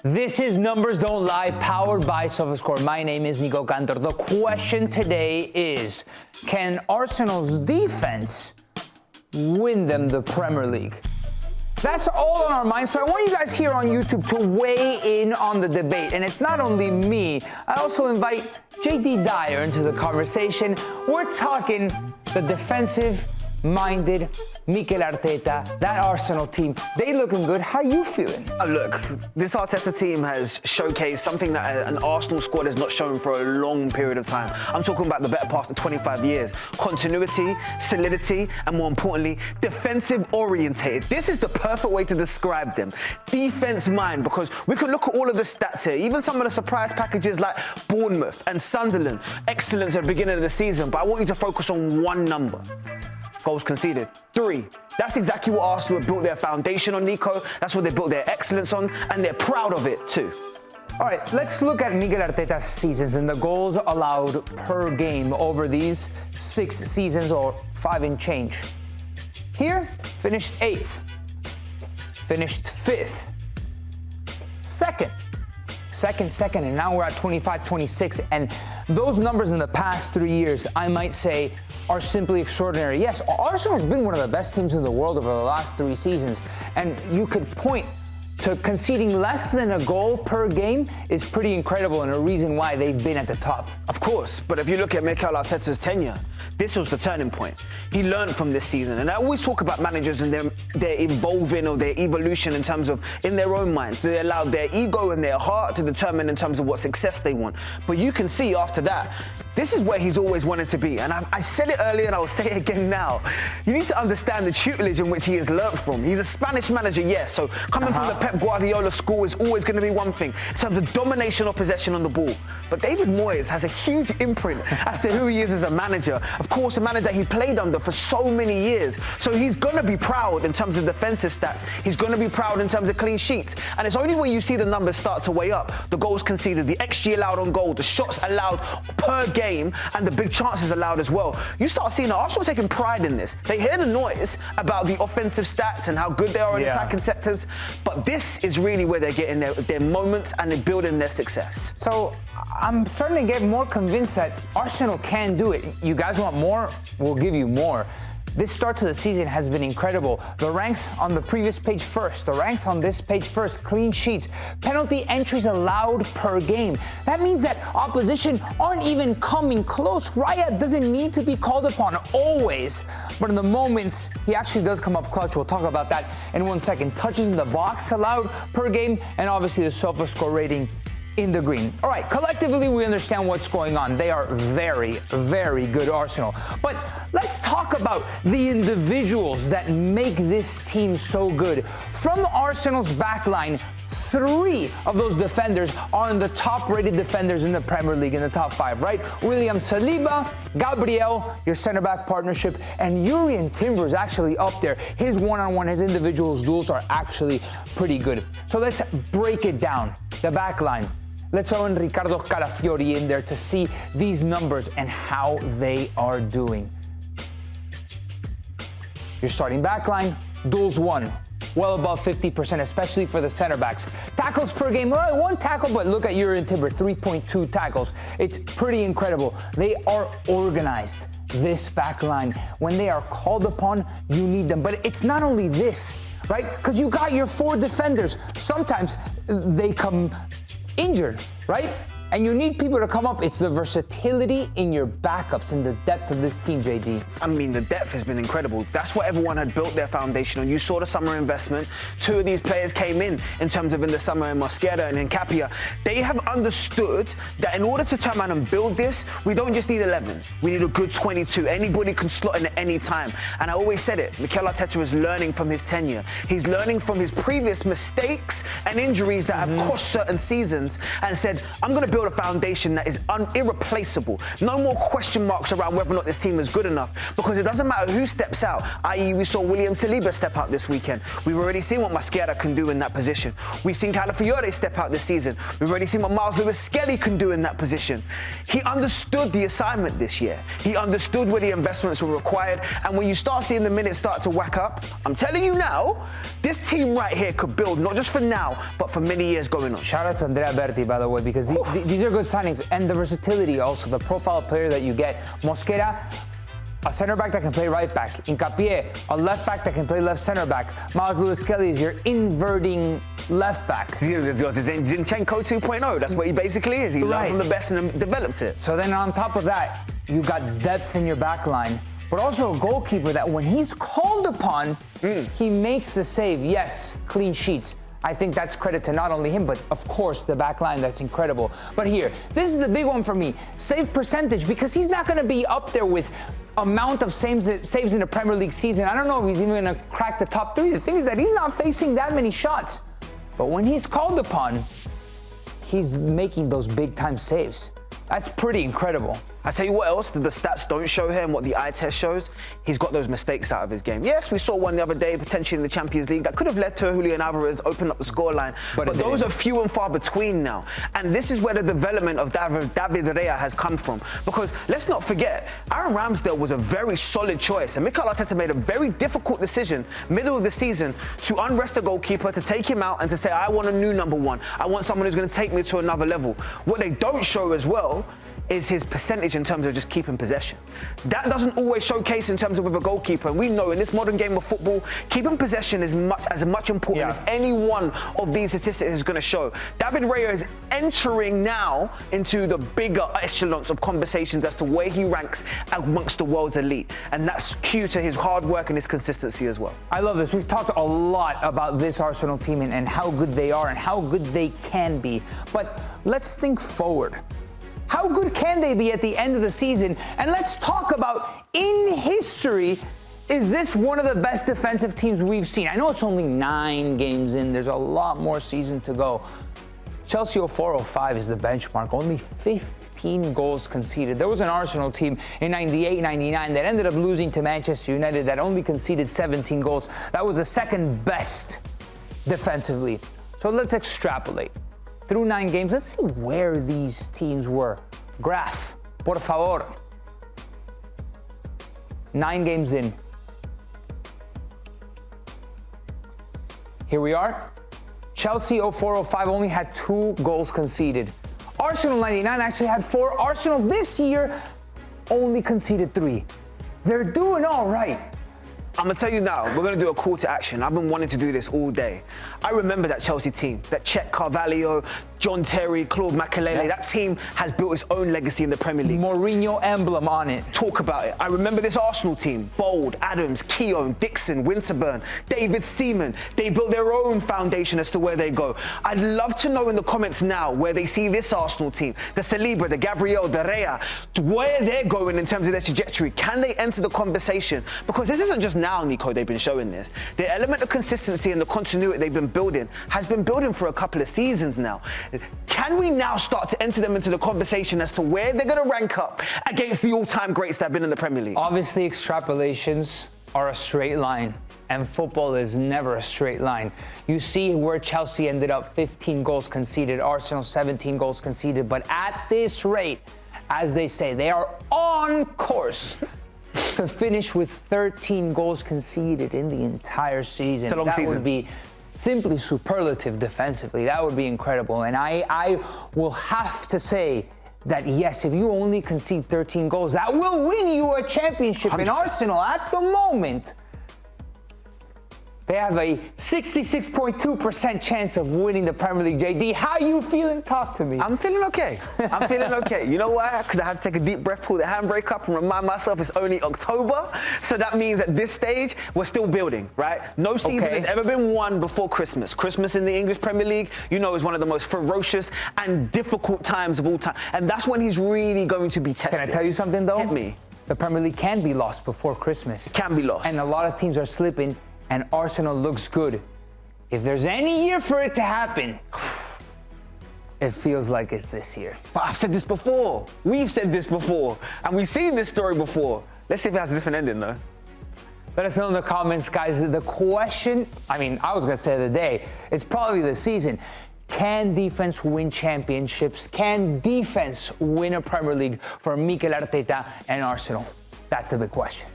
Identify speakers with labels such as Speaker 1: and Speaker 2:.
Speaker 1: This is Numbers Don't Lie, powered by Sofascore. My name is Nico Cantor. The question today is, can Arsenal's defense win them the Premier League? That's all on our minds, so I want you guys here on YouTube to weigh in on the debate. And it's not only me, I also invite JayDee Dyer into the conversation. We're talking the defensive-minded Mikel Arteta, that Arsenal team. They looking good. How you feeling?
Speaker 2: Look, this Arteta team has showcased something that an Arsenal squad has not shown for a long period of time. I'm talking about the better part of 25 years. Continuity, solidity, and more importantly, defensive orientated. This is the perfect way to describe them. Defense mind, because we could look at all of the stats here, even some of the surprise packages like Bournemouth and Sunderland. Excellence at the beginning of the season, but I want you to focus on one number. Goals conceded, 3. That's exactly what Arsenal have built their foundation on, Nico. That's what they built their excellence on, and they're proud of it too.
Speaker 1: All right, let's look at Mikel Arteta's seasons and the goals allowed per game over these 6 seasons, or 5 and change. Here, finished 8th, finished 5th, 2nd, and now we're at 25, 26, and those numbers in the past 3 years, I might say, are simply extraordinary. Yes, Arsenal has been one of the best teams in the world over the last 3 seasons, and you could point to conceding less than a goal per game is pretty incredible and a reason why they've been at the top.
Speaker 2: Of course, but if you look at Mikel Arteta's tenure, this was the turning point. He learned from this season, and I always talk about managers and their evolving or their evolution in terms of in their own minds. They allow their ego and their heart to determine in terms of what success they want. But you can see after that, this is where he's always wanted to be. And I said it earlier and I'll say it again now. You need to understand the tutelage in which he has learnt from. He's a Spanish manager, yes, so coming from the Pep Guardiola school is always going to be one thing in terms of domination or possession on the ball. But David Moyes has a huge imprint as to who he is as a manager. Of course, a manager that he played under for so many years. So he's going to be proud in terms of defensive stats. He's going to be proud in terms of clean sheets. And it's only when you see the numbers start to weigh up, the goals conceded, the XG allowed on goal, the shots allowed per game, and the big chances allowed as well. You start seeing that Arsenal taking pride in this. They hear the noise about the offensive stats and how good they are in attacking sectors, but this is really where they're getting their moments and they're building their success.
Speaker 1: So I'm starting to get more convinced that Arsenal can do it. You guys want more? We'll give you more. This start to the season has been incredible. The ranks on the previous page first, the ranks on this page first, clean sheets, penalty entries allowed per game. That means that opposition aren't even coming close. Raya doesn't need to be called upon always, but in the moments, he actually does come up clutch. We'll talk about that in 1 second. Touches in the box allowed per game, and obviously the Sofascore rating in the green. All right, collectively, we understand what's going on. They are very, very good Arsenal. But let's talk about the individuals that make this team so good. From Arsenal's backline, 3 of those defenders are in the top-rated defenders in the Premier League, in the top 5, right? William Saliba, Gabriel, your center-back partnership, and Jurrien Timber is actually up there. His one-on-one, his individual duels are actually pretty good. So let's break it down. The backline. Let's throw in Riccardo Calafiori in there to see these numbers and how they are doing. Your starting backline, duels won, well above 50%, especially for the center backs. Tackles per game, all right, 1 tackle, but look at Jurrien Timber, 3.2 tackles. It's pretty incredible. They are organized, this backline. When they are called upon, you need them. But it's not only this, right? Because you got your 4 defenders. Sometimes they come injured, right? And you need people to come up. It's the versatility in your backups and the depth of this team, JayDee.
Speaker 2: I mean, the depth has been incredible. That's what everyone had built their foundation on. You saw the summer investment. 2 of these players came in terms of in the summer, in Mosquera and in Capia. They have understood that in order to turn around and build this, we don't just need 11. We need a good 22. Anybody can slot in at any time. And I always said it, Mikel Arteta is learning from his tenure. He's learning from his previous mistakes and injuries that have cost certain seasons and said, I'm going to build build a foundation that is irreplaceable. No more question marks around whether or not this team is good enough, because it doesn't matter who steps out, i.e. we saw William Saliba step out this weekend. We've already seen what Mosquera can do in that position. We've seen Calafiore step out this season. We've already seen what Miles Lewis-Skelly can do in that position. He understood the assignment this year. He understood where the investments were required, and when you start seeing the minutes start to whack up, I'm telling you now, this team right here could build not just for now, but for many years going on.
Speaker 1: Shout out to Andrea Berti, by the way, because these are good signings, and the versatility also, the profile player that you get. Mosquera, a center back that can play right back. Hincapié, a left back that can play left center back. Miles Lewis-Skelly is your inverting left back.
Speaker 2: Zinchenko 2.0, that's what he basically is. He learned from the best and develops it.
Speaker 1: So then on top of that, you got depth in your back line, but also a goalkeeper that when he's called upon, he makes the save. Yes, clean sheets. I think that's credit to not only him, but of course the back line, that's incredible. But here, this is the big one for me, save percentage, because he's not gonna be up there with amount of saves in a Premier League season. I don't know if he's even gonna crack the top 3. The thing is that he's not facing that many shots. But when he's called upon, he's making those big time saves. That's pretty incredible.
Speaker 2: I tell you what else the stats don't show here and what the eye test shows, he's got those mistakes out of his game. Yes, we saw one the other day, potentially in the Champions League, that could have led to Julian Alvarez opening up the scoreline. But those are few and far between now. And this is where the development of David Raya has come from. Because let's not forget, Aaron Ramsdale was a very solid choice. And Mikel Arteta made a very difficult decision, middle of the season, to unrest the goalkeeper, to take him out and to say, I want a new number one. I want someone who's going to take me to another level. What they don't show as well is his percentage in terms of just keeping possession. That doesn't always showcase in terms of with a goalkeeper. And we know in this modern game of football, keeping possession is as much important as any one of these statistics is going to show. David Raya is entering now into the bigger echelons of conversations as to where he ranks amongst the world's elite. And that's due to his hard work and his consistency as well.
Speaker 1: I love this. We've talked a lot about this Arsenal team and how good they are and how good they can be. But let's think forward. How good can they be at the end of the season? And let's talk about, in history, is this one of the best defensive teams we've seen? I know it's only 9 games in. There's a lot more season to go. Chelsea 04-05 is the benchmark. Only 15 goals conceded. There was an Arsenal team in 98-99 that ended up losing to Manchester United that only conceded 17 goals. That was the second best defensively. So let's extrapolate. Through 9 games, let's see where these teams were. Graph, por favor. 9 games in. Here we are. Chelsea 04-05 only had 2 goals conceded. Arsenal 99 actually had 4. Arsenal this year only conceded 3. They're doing all right.
Speaker 2: I'm going to tell you now, we're going to do a call to action. I've been wanting to do this all day. I remember that Chelsea team, that Cech Carvalho, John Terry, Claude Mukiele. That team has built its own legacy in the Premier League.
Speaker 1: Mourinho emblem on it.
Speaker 2: Talk about it. I remember this Arsenal team. Bold, Adams, Keown, Dixon, Winterburn, David Seaman. They built their own foundation as to where they go. I'd love to know in the comments now where they see this Arsenal team, the Saliba, the Gabriel, the Raya, where they're going in terms of their trajectory. Can they enter the conversation? Because this isn't just now, Nico, they've been showing this. The element of consistency and the continuity they've been building has been building for a couple of seasons now. Can we now start to enter them into the conversation as to where they're going to rank up against the all-time greats that have been in the Premier League?
Speaker 1: Obviously, extrapolations are a straight line, and football is never a straight line. You see where Chelsea ended up, 15 goals conceded, Arsenal 17 goals conceded, but at this rate, as they say, they are on course to finish with 13 goals conceded in the entire season.
Speaker 2: It's a long season.
Speaker 1: Would be simply superlative defensively. That would be incredible. And I will have to say that, yes, if you only concede 13 goals, that will win you a championship. 100%. And Arsenal, at the moment, they have a 66.2% chance of winning the Premier League. JD, how you feeling? Talk to me.
Speaker 2: I'm feeling okay. I'm feeling okay. You know why? Because I had to take a deep breath, pull the handbrake up, and remind myself it's only October. So that means at this stage, we're still building, right? No season has ever been won before Christmas. Christmas in the English Premier League, you know, is one of the most ferocious and difficult times of all time. And that's when he's really going to be tested.
Speaker 1: Can I tell you something, though?
Speaker 2: Hit me.
Speaker 1: The Premier League can be lost before Christmas.
Speaker 2: Can be lost.
Speaker 1: And a lot of teams are slipping. And Arsenal looks good. If there's any year for it to happen, it feels like it's this year.
Speaker 2: But I've said this before. We've said this before. And we've seen this story before. Let's see if it has a different ending, though.
Speaker 1: Let us know in the comments, guys. The question, I was going to say the day, it's probably the season. Can defense win championships? Can defense win a Premier League for Mikel Arteta and Arsenal? That's the big question.